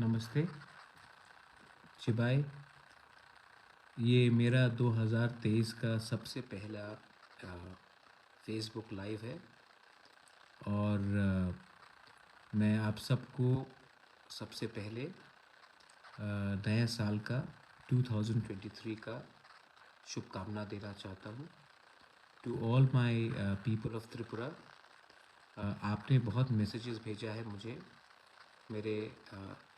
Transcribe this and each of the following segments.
नमस्ते चिबाई। ये मेरा 2023 का सबसे पहला फेसबुक लाइव है और मैं आप सबको सबसे पहले नए साल का 2023 का शुभकामना देना चाहता हूँ। To all my people of Tripura, आपने बहुत मैसेजेस भेजा है मुझे मेरे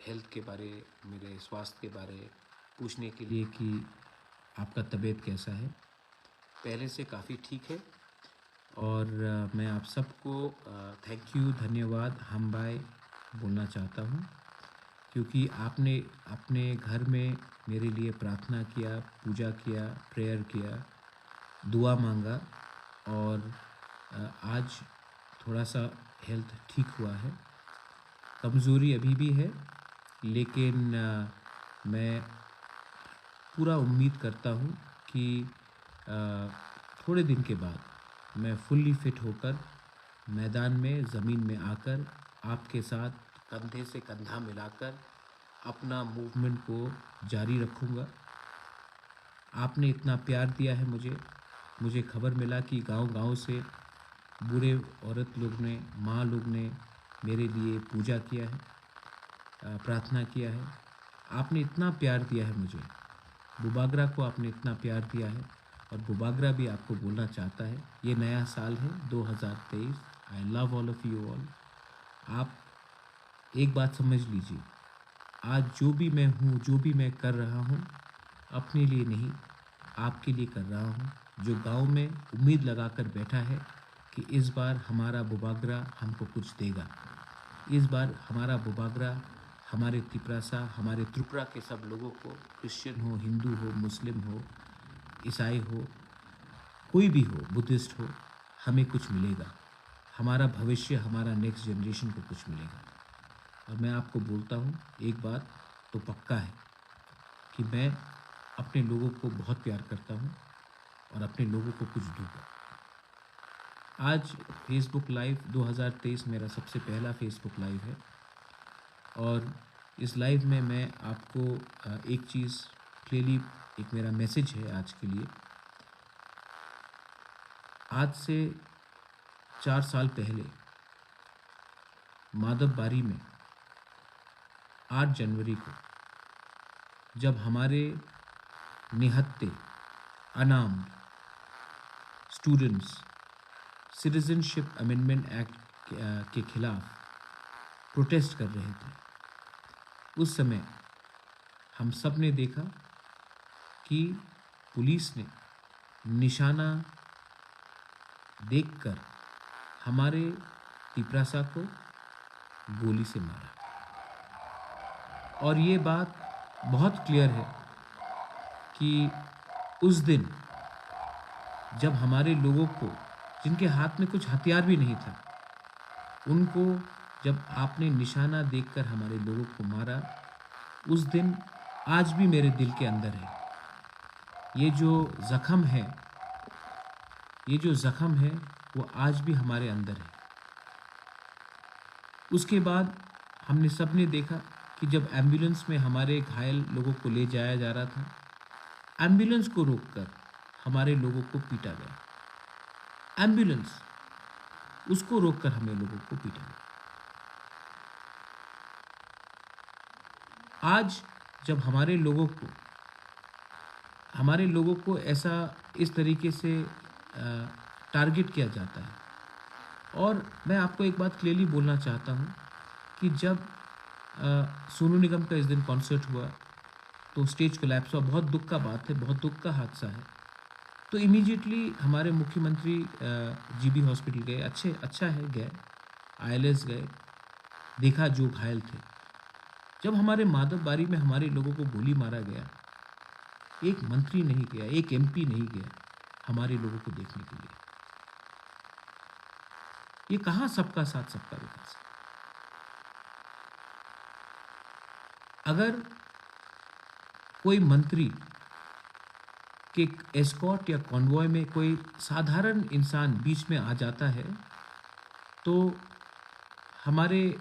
हेल्थ के बारे, मेरे स्वास्थ्य के बारे पूछने के लिए कि आपका तबीयत कैसा है। पहले से काफ़ी ठीक है और मैं आप सबको थैंक यू, धन्यवाद, हम बाय बोलना चाहता हूँ क्योंकि आपने अपने घर में मेरे लिए प्रार्थना किया, पूजा किया, प्रेयर किया, दुआ मांगा और आज थोड़ा सा हेल्थ ठीक हुआ है। कमज़ोरी अभी भी है लेकिन मैं पूरा उम्मीद करता हूँ कि थोड़े दिन के बाद मैं फुल्ली फिट होकर मैदान में, ज़मीन में आकर आपके साथ कंधे से कंधा मिलाकर अपना मूवमेंट को जारी रखूँगा। आपने इतना प्यार दिया है मुझे खबर मिला कि गांव-गांव से बूढ़े औरत लोग ने, माँ लोग ने मेरे लिए पूजा किया है, प्रार्थना किया है। आपने इतना प्यार दिया है मुझे, बुबागरा को आपने इतना प्यार दिया है और बुबागरा भी आपको बोलना चाहता है। ये नया साल है 2023। आई love all of you all. आप एक बात समझ लीजिए, आज जो भी मैं हूँ, जो भी मैं कर रहा हूँ, अपने लिए नहीं, आपके लिए कर रहा हूँ, जो गांव में उम्मीद लगाकर बैठा है कि इस बार हमारा बुबागरा हमको कुछ देगा। इस बार हमारा बुबागरा हमारे तिपरासा, हमारे त्रिपुरा के सब लोगों को, क्रिश्चियन हो, हिंदू हो, मुस्लिम हो, ईसाई हो, कोई भी हो, बुद्धिस्ट हो, हमें कुछ मिलेगा। हमारा भविष्य, हमारा नेक्स्ट जनरेशन को कुछ मिलेगा। और मैं आपको बोलता हूँ, एक बात तो पक्का है कि मैं अपने लोगों को बहुत प्यार करता हूँ और अपने लोगों को कुछ दूँगा। आज फेसबुक लाइव 2023 मेरा सबसे पहला फेसबुक लाइव है और इस लाइव में मैं आपको एक चीज़ क्लियरली, एक मेरा मैसेज है आज के लिए। आज से 4 साल पहले माधवबारी में 8 जनवरी को जब हमारे निहत्थे unarmed students citizenship amendment act के खिलाफ प्रोटेस्ट कर रहे थे, उस समय हम सब ने देखा कि पुलिस ने निशाना देखकर हमारे तिपरासा को गोली से मारा। और ये बात बहुत क्लियर है कि उस दिन जब हमारे लोगों को, जिनके हाथ में कुछ हथियार भी नहीं था, उनको जब आपने निशाना देखकर हमारे लोगों को मारा, उस दिन आज भी मेरे दिल के अंदर है। ये जो ज़ख्म है वो आज भी हमारे अंदर है। उसके बाद हमने सब ने देखा कि जब एम्बुलेंस में हमारे घायल लोगों को ले जाया जा रहा था, एम्बुलेंस को रोककर हमारे लोगों को पीटा गया। एम्बुलेंस, उसको रोककर हमें लोगों को पीटा गया। आज जब हमारे लोगों को ऐसा इस तरीके से टारगेट किया जाता है, और मैं आपको एक बात क्लियरली बोलना चाहता हूँ कि जब सोनू निगम का इस दिन कॉन्सर्ट हुआ तो स्टेज कोलैप्स हुआ। बहुत दुख का बात है, बहुत दुख का हादसा है। तो इमीडिएटली हमारे मुख्यमंत्री जीबी हॉस्पिटल गए, अच्छा है गए, आईएलएस गए, देखा जो घायल थे। जब हमारे माधवबारी में हमारे लोगों को गोली मारा गया, एक मंत्री नहीं गया, एक एमपी नहीं गया हमारे लोगों को देखने के लिए। ये कहाँ सबका साथ सबका विकास है? अगर कोई मंत्री के एस्कॉर्ट या कॉन्वॉय में कोई साधारण इंसान बीच में आ जाता है तो हमारे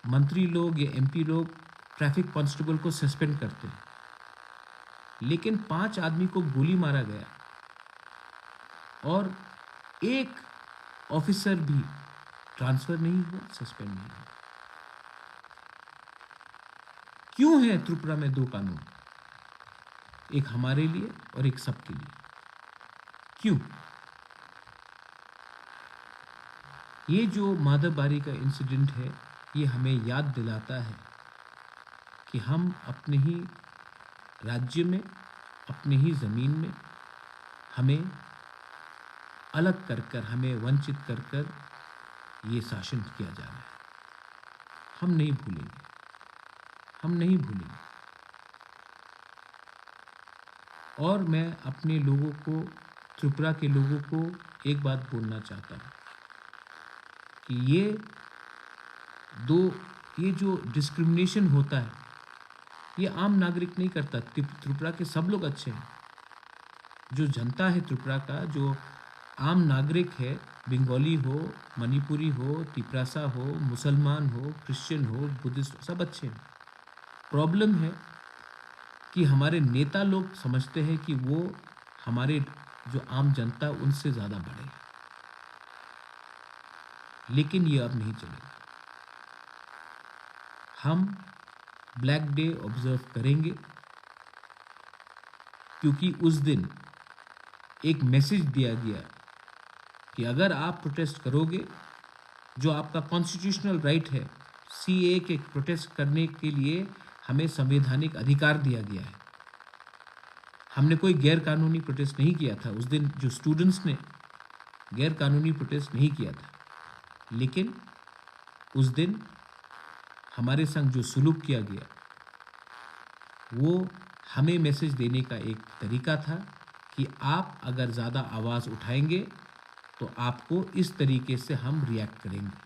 मंत्री लोग या एमपी लोग ट्रैफिक कांस्टेबल को सस्पेंड करते हैं, लेकिन 5 आदमी को गोली मारा गया और एक ऑफिसर भी ट्रांसफर नहीं हुआ, सस्पेंड नहीं हुआ। क्यों है त्रिपुरा में 2 कानून, एक हमारे लिए और एक सबके लिए? क्यों? ये जो माधवबारी का इंसिडेंट है, ये हमें याद दिलाता है कि हम अपने ही राज्य में, अपने ही ज़मीन में हमें अलग कर कर, हमें वंचित कर कर ये शासन किया जा रहा है। हम नहीं भूलेंगे, हम नहीं भूलेंगे। और मैं अपने लोगों को, त्रिपुरा के लोगों को एक बात बोलना चाहता हूँ कि ये जो डिस्क्रिमिनेशन होता है, ये आम नागरिक नहीं करता। त्रिपुरा के सब लोग अच्छे हैं। जो जनता है त्रिपुरा का, जो आम नागरिक है, बंगाली हो, मणिपुरी हो, तिपरासा हो, मुसलमान हो, क्रिश्चियन हो, बुद्धिस्ट, सब अच्छे हैं। प्रॉब्लम है कि हमारे नेता लोग समझते हैं कि वो हमारे जो आम जनता उनसे ज़्यादा बड़े, लेकिन ये अब नहीं चलेगा। हम ब्लैक डे ऑब्जर्व करेंगे, क्योंकि उस दिन एक मैसेज दिया गया कि अगर आप प्रोटेस्ट करोगे, जो आपका कॉन्स्टिट्यूशनल राइट है, सीए के प्रोटेस्ट करने के लिए हमें संवैधानिक अधिकार दिया गया है। हमने कोई गैर कानूनी प्रोटेस्ट नहीं किया था उस दिन। जो स्टूडेंट्स ने गैर कानूनी प्रोटेस्ट नहीं किया था, लेकिन उस दिन हमारे संग जो सुलूक किया गया, वो हमें मैसेज देने का एक तरीका था कि आप अगर ज़्यादा आवाज़ उठाएंगे तो आपको इस तरीके से हम रिएक्ट करेंगे।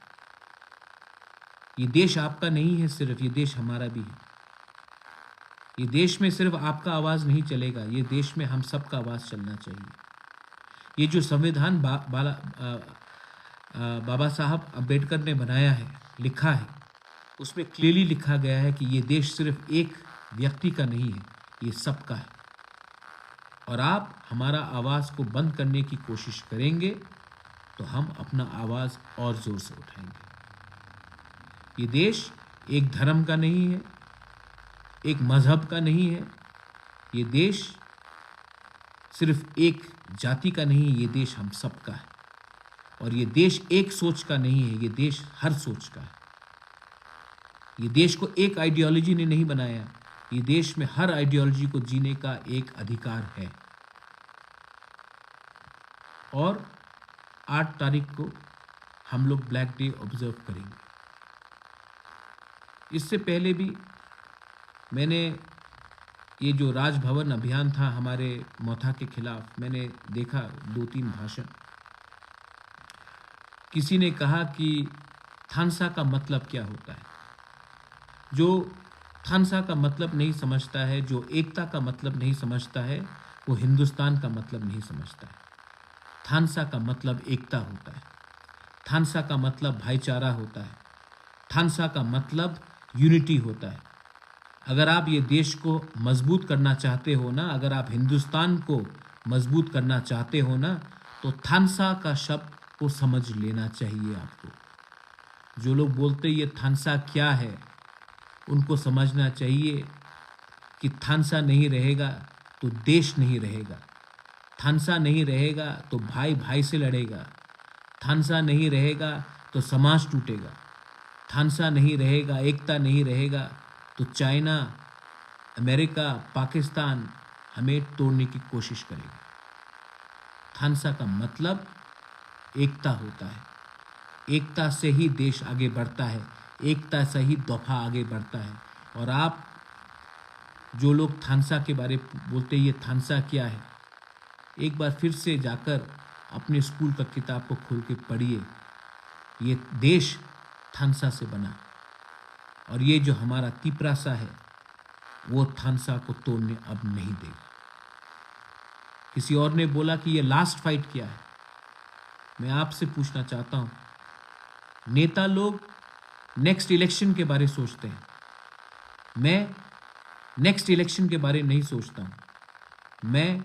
ये देश आपका नहीं है सिर्फ, ये देश हमारा भी है। ये देश में सिर्फ आपका आवाज़ नहीं चलेगा, ये देश में हम सबका आवाज़ चलना चाहिए। ये जो संविधान बाबा साहब अम्बेडकर ने बनाया है, लिखा है, उसमें क्लियरली लिखा गया है कि ये देश सिर्फ एक व्यक्ति का नहीं है, ये सबका है। और आप हमारा आवाज़ को बंद करने की कोशिश करेंगे तो हम अपना आवाज़ और ज़ोर से उठाएंगे। ये देश एक धर्म का नहीं है, एक मज़हब का नहीं है। ये देश सिर्फ एक जाति का नहीं है, ये देश हम सबका है। और ये देश एक सोच का नहीं है, ये देश हर सोच का है। ये देश को एक आइडियोलॉजी ने नहीं बनाया, ये देश में हर आइडियोलॉजी को जीने का एक अधिकार है। और 8 तारीख को हम लोग ब्लैक डे ऑब्जर्व करेंगे। इससे पहले भी मैंने ये जो राजभवन अभियान था हमारे मौथा के खिलाफ, मैंने देखा 2-3 भाषण। किसी ने कहा कि थानसा का मतलब क्या होता है। जो थानसा का मतलब नहीं समझता है, जो एकता का मतलब नहीं समझता है, वो हिंदुस्तान का मतलब नहीं समझता है। थानसा का मतलब एकता होता है, थानसा का मतलब भाईचारा होता है, थानसा का मतलब यूनिटी होता है। अगर आप ये देश को मजबूत करना चाहते हो ना, अगर आप हिंदुस्तान को मजबूत करना चाहते हो ना, तो थानसा का शब्द को समझ लेना चाहिए आपको। जो लोग बोलते ये थानसा क्या है, उनको समझना चाहिए कि थानसा नहीं रहेगा तो देश नहीं रहेगा, थानसा नहीं रहेगा तो भाई भाई से लड़ेगा, थानसा नहीं रहेगा तो समाज टूटेगा, थानसा नहीं रहेगा, एकता नहीं रहेगा तो चाइना, अमेरिका, पाकिस्तान हमें तोड़ने की कोशिश करेगा। थानसा का मतलब एकता होता है। एकता से ही देश आगे बढ़ता है, एकता से ही दफा आगे बढ़ता है। और आप जो लोग थानसा के बारे बोलते हैं ये थानसा क्या है, एक बार फिर से जाकर अपने स्कूल का किताब को खोल के पढ़िए। ये देश थानसा से बना, और ये जो हमारा तिपरासा है वो थानसा को तोड़ने अब नहीं देगा। किसी और ने बोला कि ये लास्ट फाइट क्या है। मैं आपसे पूछना चाहता हूँ, नेता लोग नेक्स्ट इलेक्शन के बारे सोचते हैं, मैं नेक्स्ट इलेक्शन के बारे नहीं सोचता हूँ, मैं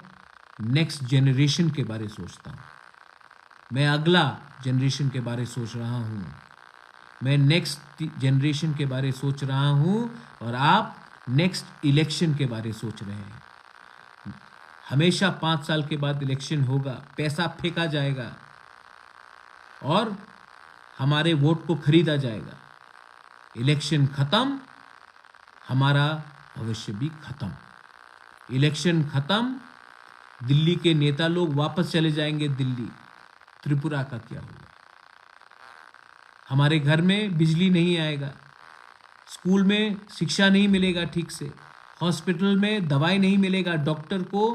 नेक्स्ट जनरेशन के बारे सोचता हूँ, मैं अगला जनरेशन के बारे सोच रहा हूँ, मैं नेक्स्ट जनरेशन के बारे सोच रहा हूँ और आप नेक्स्ट इलेक्शन के बारे सोच रहे हैं। हमेशा 5 साल के बाद इलेक्शन होगा, पैसा फेंका जाएगा और हमारे वोट को खरीदा जाएगा। इलेक्शन खत्म, हमारा भविष्य भी खत्म। इलेक्शन खत्म, दिल्ली के नेता लोग वापस चले जाएंगे दिल्ली। त्रिपुरा का क्या होगा? हमारे घर में बिजली नहीं आएगा, स्कूल में शिक्षा नहीं मिलेगा ठीक से, हॉस्पिटल में दवाई नहीं मिलेगा, डॉक्टर को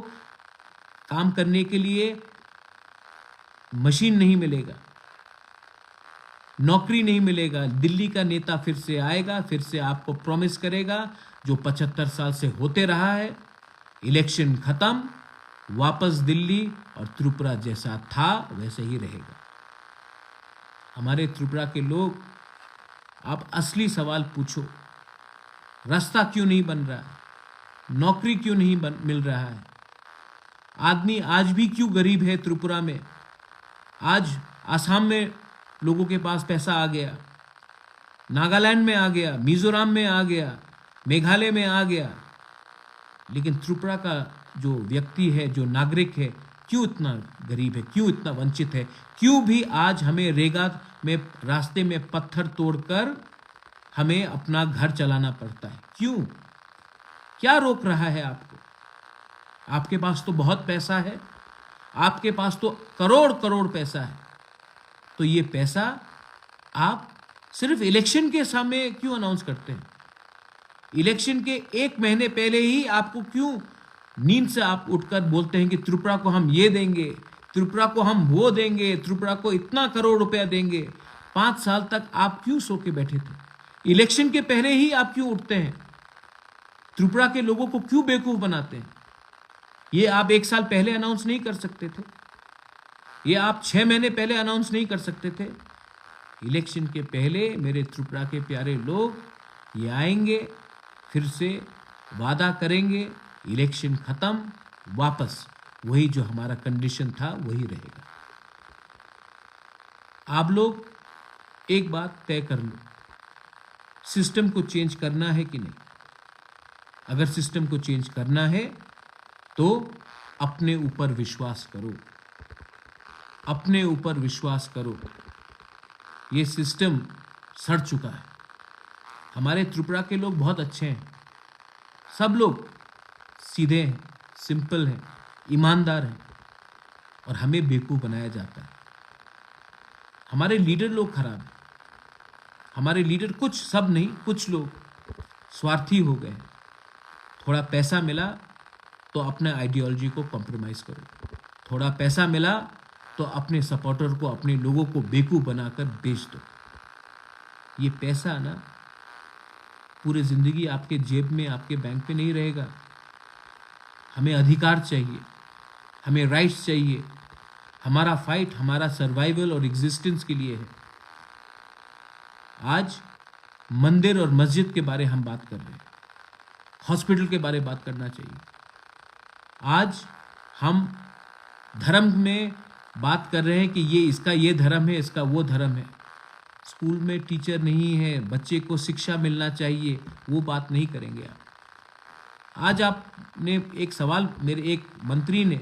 काम करने के लिए मशीन नहीं मिलेगा, नौकरी नहीं मिलेगा। दिल्ली का नेता फिर से आएगा, फिर से आपको प्रॉमिस करेगा जो 75 साल से होते रहा है। इलेक्शन खत्म, वापस दिल्ली, और त्रिपुरा जैसा था वैसे ही रहेगा। हमारे त्रिपुरा के लोग, आप असली सवाल पूछो, रास्ता क्यों नहीं बन रहा है, नौकरी क्यों नहीं मिल रहा है, आदमी आज भी क्यों गरीब है त्रिपुरा में। आज आसाम में लोगों के पास पैसा आ गया, नागालैंड में आ गया, मिजोरम में आ गया, मेघालय में आ गया, लेकिन त्रिपुरा का जो व्यक्ति है, जो नागरिक है, क्यों इतना गरीब है, क्यों इतना वंचित है, क्यों भी आज हमें रेगा में रास्ते में पत्थर तोड़कर हमें अपना घर चलाना पड़ता है? क्यों? क्या रोक रहा है आपको? आपके पास तो बहुत पैसा है, आपके पास तो करोड़ करोड़ पैसा है, तो ये पैसा आप सिर्फ इलेक्शन के सामने क्यों अनाउंस करते हैं? इलेक्शन के 1 महीने पहले ही आपको क्यों नींद से आप उठकर बोलते हैं कि त्रिपुरा को हम ये देंगे, त्रिपुरा को हम वो देंगे, त्रिपुरा को इतना करोड़ रुपया देंगे। 5 साल तक आप क्यों सो के बैठे थे? इलेक्शन के पहले ही आप क्यों उठते हैं? त्रिपुरा के लोगों को क्यों बेवकूफ बनाते हैं? ये आप 1 साल पहले अनाउंस नहीं कर सकते थे? ये आप 6 महीने पहले अनाउंस नहीं कर सकते थे? इलेक्शन के पहले मेरे त्रिपुरा के प्यारे लोग ये आएंगे, फिर से वादा करेंगे, इलेक्शन खत्म, वापस वही जो हमारा कंडीशन था वही रहेगा। आप लोग एक बात तय कर लो, सिस्टम को चेंज करना है कि नहीं। अगर सिस्टम को चेंज करना है तो अपने ऊपर विश्वास करो, अपने ऊपर विश्वास करो। ये सिस्टम सड़ चुका है। हमारे त्रिपुरा के लोग बहुत अच्छे हैं, सब लोग सीधे हैं, सिंपल हैं, ईमानदार हैं, और हमें बेवकूफ़ बनाया जाता है। हमारे लीडर लोग खराब हैं। हमारे लीडर, कुछ, सब नहीं, कुछ लोग स्वार्थी हो गए हैं। थोड़ा पैसा मिला तो अपने आइडियोलॉजी को कॉम्प्रोमाइज़ करो, थोड़ा पैसा मिला तो अपने सपोर्टर को, अपने लोगों को बेवकूफ़ बनाकर बेच दो। ये पैसा ना पूरी ज़िंदगी आपके जेब में, आपके बैंक में नहीं रहेगा। हमें अधिकार चाहिए, हमें राइट्स चाहिए। हमारा फाइट हमारा सर्वाइवल और एग्जिस्टेंस के लिए है। आज मंदिर और मस्जिद के बारे हम बात कर रहे हैं, हॉस्पिटल के बारे में बात करना चाहिए। आज हम धर्म में बात कर रहे हैं कि ये इसका ये धर्म है, इसका वो धर्म है। स्कूल में टीचर नहीं है, बच्चे को शिक्षा मिलना चाहिए, वो बात नहीं करेंगे आप। आज आपने एक सवाल, मेरे एक मंत्री ने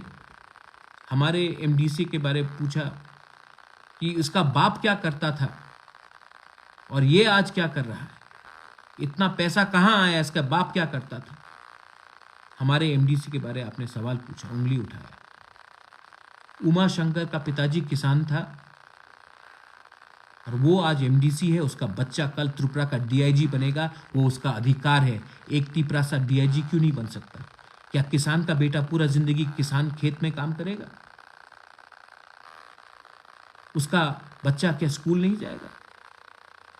हमारे एमडीसी के बारे में पूछा कि इसका बाप क्या करता था और ये आज क्या कर रहा है, इतना पैसा कहाँ आया, इसका बाप क्या करता था। हमारे एमडीसी के बारे में आपने सवाल पूछा, उंगली उठाया। उमा शंकर का पिताजी किसान था और वो आज एमडीसी है। उसका बच्चा कल त्रिपुरा का डीआईजी बनेगा, वो उसका अधिकार है। एक तिपरा सा डीआईजी क्यों नहीं बन सकता? क्या किसान का बेटा पूरा जिंदगी किसान खेत में काम करेगा? उसका बच्चा क्या स्कूल नहीं जाएगा?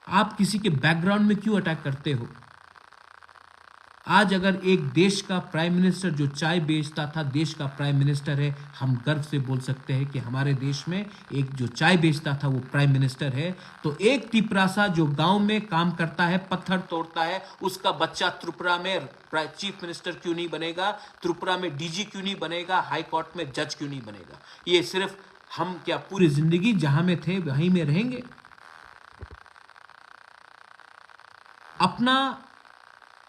आप किसी के बैकग्राउंड में क्यों अटैक करते हो? आज अगर एक देश का प्राइम मिनिस्टर जो चाय बेचता था देश का प्राइम मिनिस्टर है, हम गर्व से बोल सकते हैं कि हमारे देश में एक जो चाय बेचता था वो प्राइम मिनिस्टर है। तो एक टिपरासा जो गांव में काम करता है, पत्थर तोड़ता है, उसका बच्चा त्रिपुरा में चीफ मिनिस्टर क्यों नहीं बनेगा, त्रिपुरा में डीजी क्यों नहीं बनेगा, हाई कोर्ट में जज क्यों नहीं बनेगा? ये सिर्फ हम क्या पूरी जिंदगी जहां में थे वहीं में रहेंगे? अपना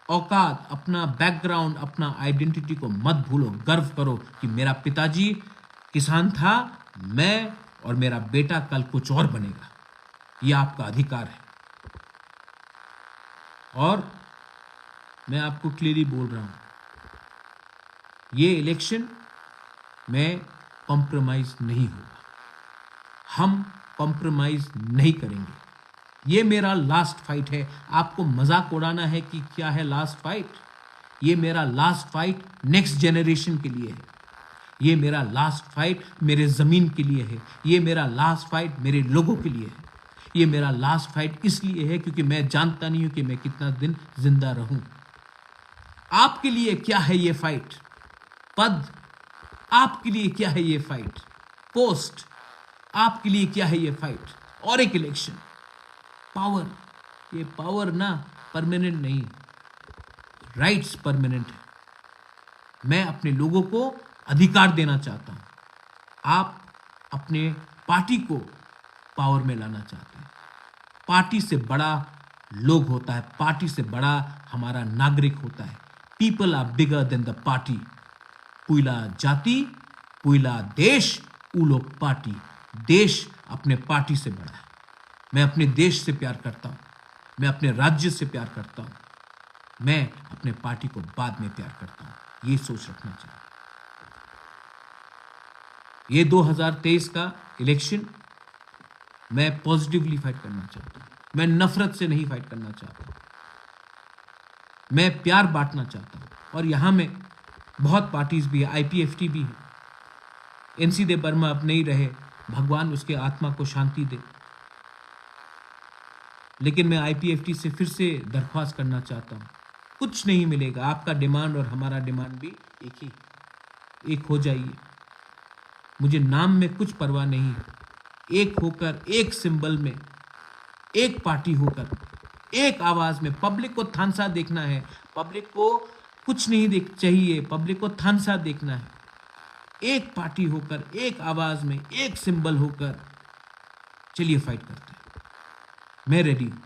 औकात, अपना बैकग्राउंड, अपना आइडेंटिटी को मत भूलो। गर्व करो कि मेरा पिताजी किसान था, मैं और मेरा बेटा कल कुछ और बनेगा। यह आपका अधिकार है। और मैं आपको क्लियरली बोल रहा हूं, ये इलेक्शन में कॉम्प्रोमाइज नहीं होगा। हम कॉम्प्रोमाइज नहीं करेंगे। ये मेरा लास्ट फाइट है। आपको मजाक उड़ाना है कि क्या है लास्ट फाइट? ये मेरा लास्ट फाइट नेक्स्ट जनरेशन के लिए है। ये मेरा लास्ट फाइट मेरे जमीन के लिए है। ये मेरा लास्ट फाइट मेरे लोगों के लिए है। ये मेरा लास्ट फाइट इसलिए है क्योंकि मैं जानता नहीं हूं कि मैं कितना दिन जिंदा रहूं। आपके लिए क्या है ये फाइट? पद। आपके लिए क्या है ये फाइट? पोस्ट। आपके लिए क्या है ये फाइट? और एक इलेक्शन। पावर। ये पावर ना परमानेंट नहीं, राइट्स परमानेंट है। मैं अपने लोगों को अधिकार देना चाहता हूं। आप अपने पार्टी को पावर में लाना चाहते हैं। पार्टी से बड़ा लोग होता है, पार्टी से बड़ा हमारा नागरिक होता है। People are bigger than the party. पुइला जाति, पुइला देश, उलो पार्टी। देश अपने पार्टी से बड़ा है। मैं अपने देश से प्यार करता हूं, मैं अपने राज्य से प्यार करता हूं, मैं अपने पार्टी को बाद में प्यार करता हूं। ये सोच रखना चाहिए। ये 2023 का इलेक्शन मैं पॉजिटिवली फाइट करना चाहता हूं। मैं नफरत से नहीं फाइट करना चाहता। मैं प्यार बांटना चाहता हूं। और यहां में बहुत पार्टीज भी है, आईपीएफटी भी है। एनसी देव वर्मा अब नहीं रहे, भगवान उसके आत्मा को शांति दे। लेकिन मैं आईपीएफटी से फिर से दरख्वास्त करना चाहता हूं, कुछ नहीं मिलेगा। आपका डिमांड और हमारा डिमांड भी एक हो जाइए। मुझे नाम में कुछ परवाह नहीं है। एक होकर, एक सिंबल में, एक पार्टी होकर, एक आवाज में। पब्लिक को थानसा देखना है, पब्लिक को कुछ नहीं देख चाहिए, पब्लिक को थानसा देखना है। एक पार्टी होकर, एक आवाज में, एक सिंबल होकर चलिए फाइट करते हैं। मैं रेडी हूं।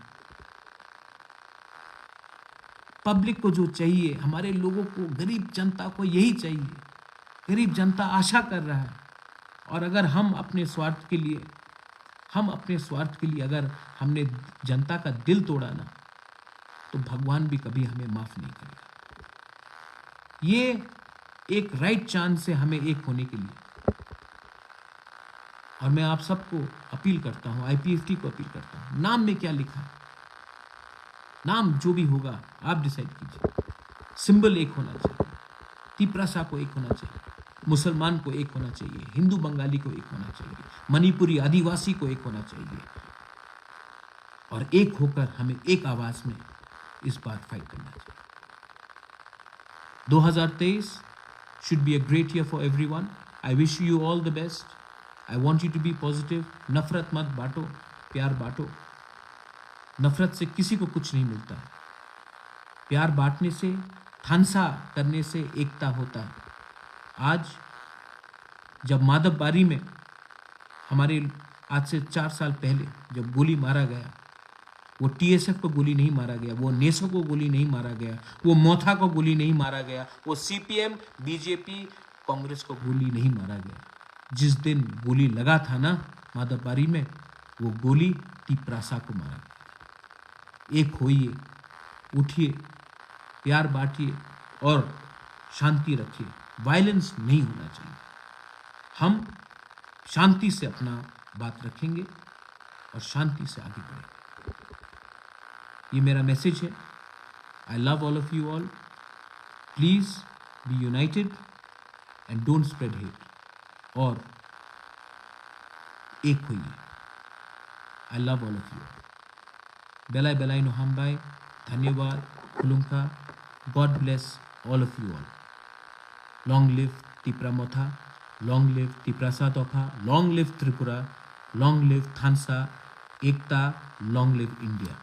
पब्लिक को जो चाहिए, हमारे लोगों को, गरीब जनता को यही चाहिए। गरीब जनता आशा कर रहा है। और अगर हम अपने स्वार्थ के लिए अगर हमने जनता का दिल तोड़ा ना, तो भगवान भी कभी हमें माफ नहीं करेगा। ये एक राइट चांस है हमें एक होने के लिए। और मैं आप सबको अपील करता हूं, आईपीएफटी को अपील करता हूं, नाम में क्या लिखा है, नाम जो भी होगा आप डिसाइड कीजिए। सिंबल एक होना चाहिए, तिपरासा को एक होना चाहिए, मुसलमान को एक होना चाहिए, हिंदू बंगाली को एक होना चाहिए, मणिपुरी आदिवासी को एक होना चाहिए। और एक होकर हमें एक आवाज में इस बार फाइट करना चाहिए। 2023 should be a great year for everyone. I wish you all the best. I want you to be positive. नफरत मत बांटो, प्यार बांटो। नफरत से किसी को कुछ नहीं मिलता है। प्यार बांटने से, थानसा करने से एकता होता है। आज जब माधवबारी में हमारे आज से 4 साल पहले जब गोली मारा गया, वो टीएसएफ को गोली नहीं मारा गया, वो नेसो को गोली नहीं मारा गया, वो मोथा को गोली नहीं मारा गया, वो सीपीएम, बीजेपी, कांग्रेस को गोली नहीं मारा गया। जिस दिन गोली लगा था ना माधवबारी में, वो गोली तिपरासा को मारा गया। एक होइए, उठिए, प्यार बांटिए और शांति रखिए। वायलेंस नहीं होना चाहिए। हम शांति से अपना बात रखेंगे और शांति से आगे बढ़ेंगे। ये मेरा मैसेज है। I love all of you all. Please be united and don't spread hate. और एक होइए। I love all of you. बेलाई बेलाई नो हमबाई। धन्यवाद। खुलुमका। God bless all of you all. Long live Tipra Motha, long live Tipra Satokha, long live Tripura, long live Thansa, Ekta, long live India.